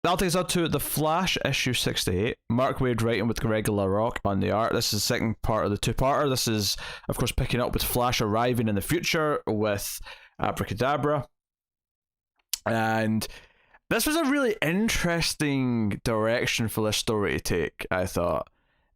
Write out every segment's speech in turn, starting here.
that'll take us on to The Flash issue 68. Mark Waid writing with Greg LaRocque on the art. This is the second part of the two-parter. This is, of course, picking up with Flash arriving in the future with Abracadabra. And this was a really interesting direction for this story to take, I thought.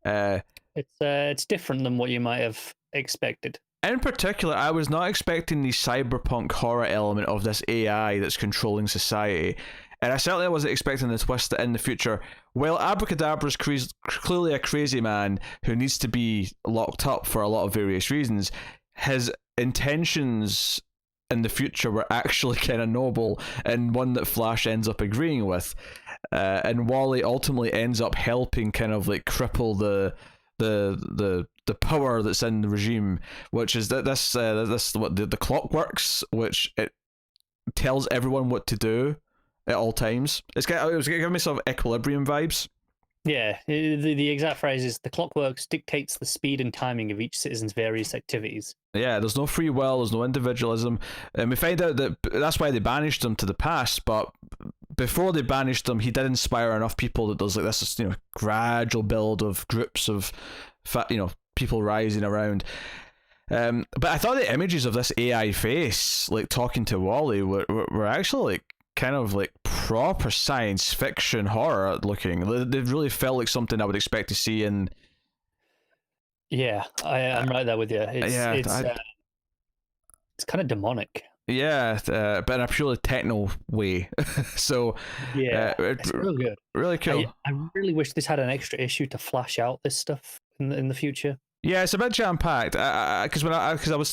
It's different than what you might have expected. In particular, I was not expecting the cyberpunk horror element of this AI that's controlling society. And I certainly wasn't expecting the twist that in the future, while Abracadabra is clearly a crazy man who needs to be locked up for a lot of various reasons, his intentions in the future were actually kind of noble and one that Flash ends up agreeing with. And Wally ultimately ends up helping kind of like cripple the power that's in the regime, which is that this what the clockworks, which it tells everyone what to do at all times. It was giving me sort of Equilibrium vibes. Yeah, the exact phrase is, the clockworks dictates the speed and timing of each citizen's various activities. Yeah, there's no free will, there's no individualism, and we find out that that's why they banished him to the past. But before they banished him, he did inspire enough people that there's like this, gradual build of groups of, people rising around. But I thought the images of this AI face, like talking to Wally, were actually like kind of like proper science fiction horror looking. They really felt like something I would expect to see in. Yeah, I'm right there with you. It's kind of demonic. Yeah, but in a purely techno way. So yeah, it's real good, really cool. I really wish this had an extra issue to flash out this stuff in the future. Yeah, it's a bit jam packed. Because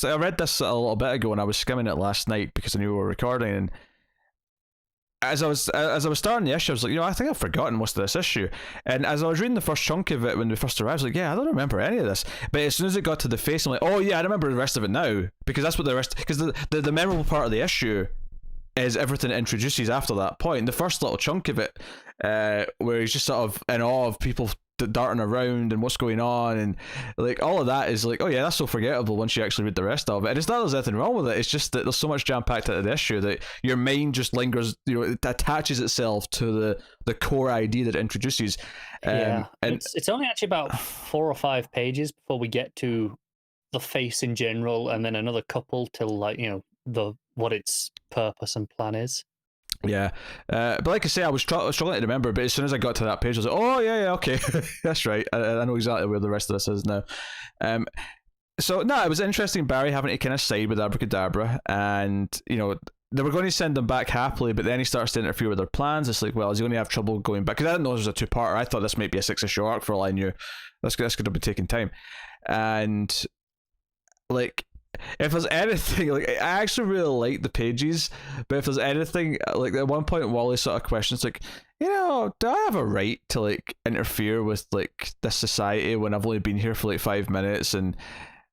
I read this a little bit ago and I was skimming it last night because I knew we were recording, and as I was starting the issue, I was like, I think I've forgotten most of this issue. And as I was reading the first chunk of it when we first arrived, I was like, yeah, I don't remember any of this. But as soon as it got to the face, I'm like, oh yeah, I remember the rest of it now, because that's what because the memorable part of the issue is everything it introduces after that point. The first little chunk of it, where he's just sort of in awe of people darting around and what's going on, and like all of that is like, oh yeah, that's so forgettable once you actually read the rest of it. And it's not that there's anything wrong with it, it's just that there's so much jam packed into the issue that your mind just lingers, it attaches itself to the core idea that it introduces. And it's only actually about 4 or 5 pages before we get to the face in general, and then another couple till like what its purpose and plan is. Yeah, but like I say, I was struggling to remember, but as soon as I got to that page, I was like, oh yeah, okay, that's right, I know exactly where the rest of this is now. So no, it was interesting Barry having to kind of side with Abracadabra, and they were going to send them back happily, but then he starts to interfere with their plans. It's like, well, is he going to have trouble going back? Because I didn't know it was a 2-parter. I thought this might be a 6-issue arc for all I knew. That's going to be taking time. And like, if there's anything, like, I actually really like the pages, but if there's anything, like, at one point Wally sort of questions, like, do I have a right to like interfere with like this society when I've only been here for like 5 minutes, and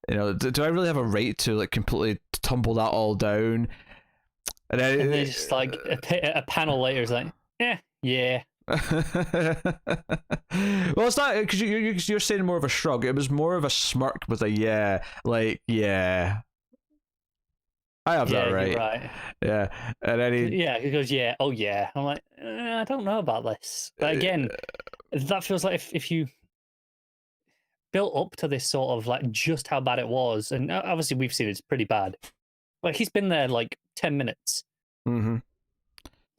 do I really have a right to like completely tumble that all down? And then it's just like a panel later is like, yeah. Well, it's not, because you're saying more of a shrug. It was more of a smirk with a yeah, like, yeah, I have that right. You're right. Yeah, and then he goes, yeah, oh yeah. I'm like, I don't know about this. But again, that feels like if you built up to this sort of like just how bad it was, and obviously we've seen it's pretty bad. Like, he's been there like 10 minutes. Mm-hmm.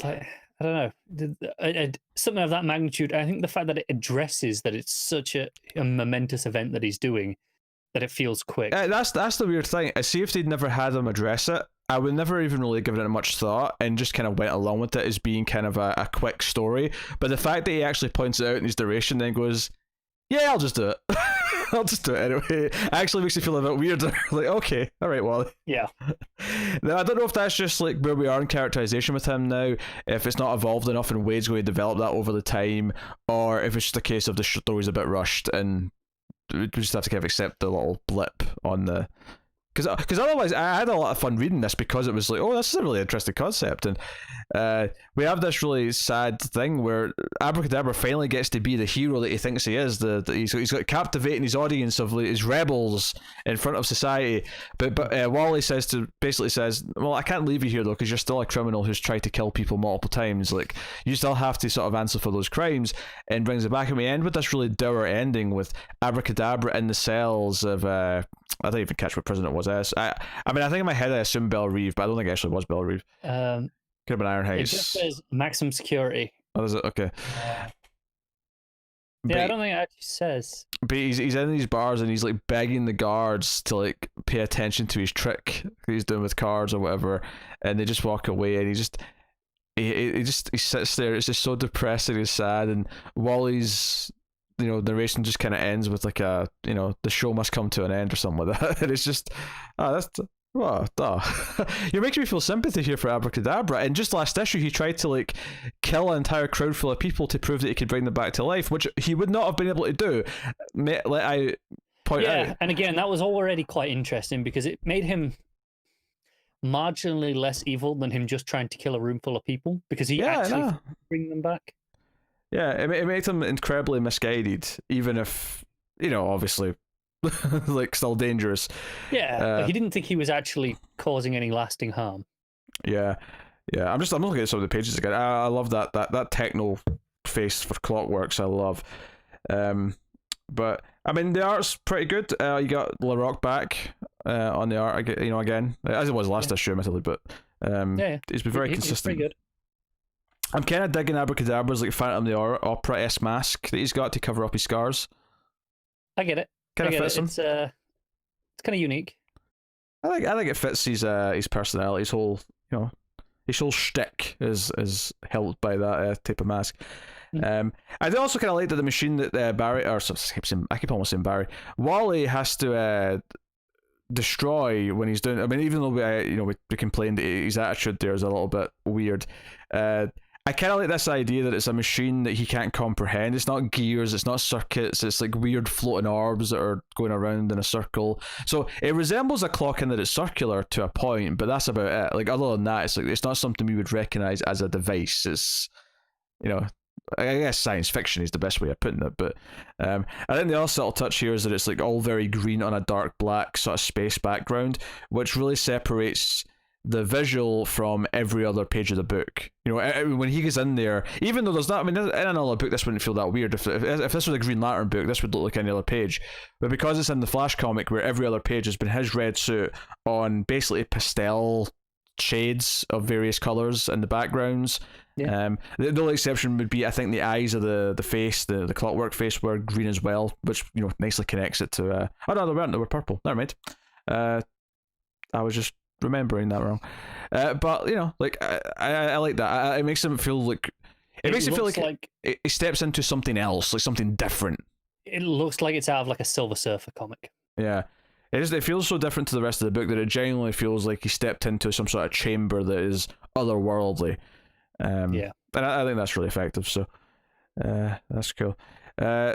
Like, I don't know, something of that magnitude. I think the fact that it addresses that it's such a momentous event that he's doing, that it feels quick. That's the weird thing. I see if they'd never had him address it, I would never even really given it much thought and just kind of went along with it as being kind of a quick story. But the fact that he actually points it out in his duration, then goes, yeah, I'll just do it. I'll just do it anyway. Actually makes me feel a bit weirder. Like, okay, all right, Wally. Yeah. Now, I don't know if that's just like where we are in characterization with him now, if it's not evolved enough and Wade's going to develop that over the time, or if it's just a case of the story's a bit rushed and we just have to kind of accept the little blip on the Because otherwise I had a lot of fun reading this because it was like, oh, this is a really interesting concept, and we have this really sad thing where Abracadabra finally gets to be the hero that he thinks he is. He's got captivating his audience of like, his rebels in front of society, but Wally basically says, well, I can't leave you here though because you're still a criminal who's tried to kill people multiple times. Like you still have to sort of answer for those crimes, and brings it back. And we end with this really dour ending with Abracadabra in the cells of I don't even catch what prison it was. I mean, I think in my head I assumed Belle Reve, but I don't think it actually was Belle Reve. Could have been Iron It Heights. just says maximum security. Oh, is it? Okay. Yeah, I don't think it actually says. But he's in these bars and he's like begging the guards to like pay attention to his trick that he's doing with cards or whatever, and they just walk away, and he sits there. It's just so depressing and sad, and Wally's narration just kind of ends with like a the show must come to an end or something like that. And it's just you're making me feel sympathy here for Abracadabra. And just last issue he tried to like kill an entire crowd full of people to prove that he could bring them back to life, which he would not have been able to do. I point out. And again, that was already quite interesting because it made him marginally less evil than him just trying to kill a room full of people, because he actually bring them back. Yeah, it makes him incredibly misguided, even if, obviously, like, still dangerous. Yeah, he didn't think he was actually causing any lasting harm. Yeah. I'm looking at some of the pages again. I love that techno face for Clockworks. I love. But I mean, the art's pretty good. You got LaRock back on the art. Again, as it was last issue, admittedly, but he's been very consistent. Pretty good. I'm kind of digging Abracadabra's like Phantom of the Opera-esque mask that he's got to cover up his scars. I get it. Kind of fits him. It's kind of unique. I think it fits his personality. His whole shtick is held by that type of mask. I also kind of like that the machine that Barry, or I keep almost saying Barry, Wally has to destroy when he's doing. I mean, even though we complained that his attitude there is a little bit weird. I kind of like this idea that it's a machine that he can't comprehend. It's not gears, it's not circuits, it's like weird floating orbs that are going around in a circle. So it resembles a clock in that it's circular to a point, but that's about it. Like, other than that, it's not something we would recognize as a device. It's, I guess science fiction is the best way of putting it, but I think the other subtle touch here is that it's like all very green on a dark black sort of space background, which really separates the visual from every other page of the book. When he gets in there, even though there's not, I mean, in another book this wouldn't feel that weird. If this was a Green Lantern book, this would look like any other page, but because it's in the Flash comic where every other page has been his red suit on basically pastel shades of various colors in the backgrounds. The only exception would be, I think, the eyes of the face, the Clockwork face, were green as well, which nicely connects it to oh no, they were purple, never mind. I was just remembering that wrong, but I like that. It makes him feel like he steps into something else, like something different. It looks like it's out of like a Silver Surfer comic. Yeah, it feels so different to the rest of the book that it genuinely feels like he stepped into some sort of chamber that is otherworldly. And I think that's really effective, so that's cool.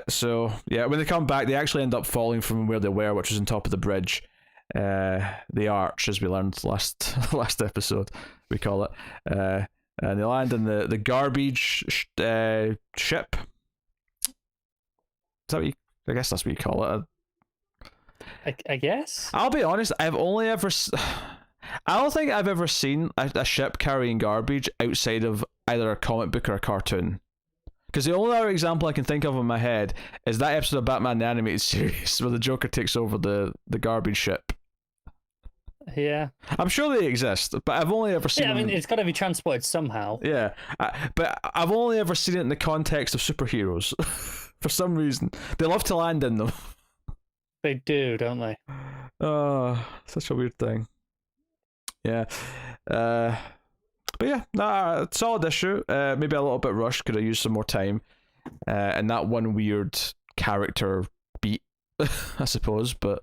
So yeah, when they come back, they actually end up falling from where they were, which was on top of the bridge, the arch, as we learned last episode, we call it, and they land in the garbage ship. Is that what I guess that's what you call it. I guess. I'll be honest, I don't think I've ever seen a ship carrying garbage outside of either a comic book or a cartoon. Because the only other example I can think of in my head is that episode of Batman the Animated Series where the Joker takes over the garbage ship. Yeah. I'm sure they exist, but I've only ever seen... Yeah, I mean, it's got to be transported somehow. Yeah, but I've only ever seen it in the context of superheroes. For some reason. They love to land in them. They do, don't they? Oh, such a weird thing. Yeah. But yeah, solid issue. Maybe a little bit rushed, could have used some more time. And that one weird character beat, I suppose, but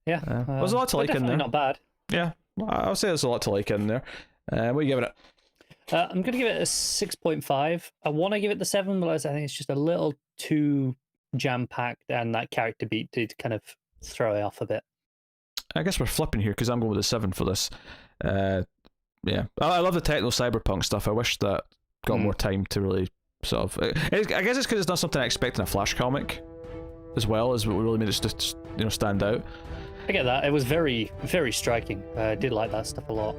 yeah, there's a lot to like in there. Not bad. Yeah, I'll say there's a lot to like in there. What are you giving it? I'm going to give it a 6.5. I want to give it the 7, but I think it's just a little too jam-packed, and that character beat did kind of throw it off a bit. I guess we're flipping here because I'm going with a 7 for this. Yeah, I love the techno cyberpunk stuff. I wish that got more time to really sort of. I guess it's because it's not something I expect in a Flash comic, as well as what really made it just stand out. I get that. It was very, very striking. I did like that stuff a lot.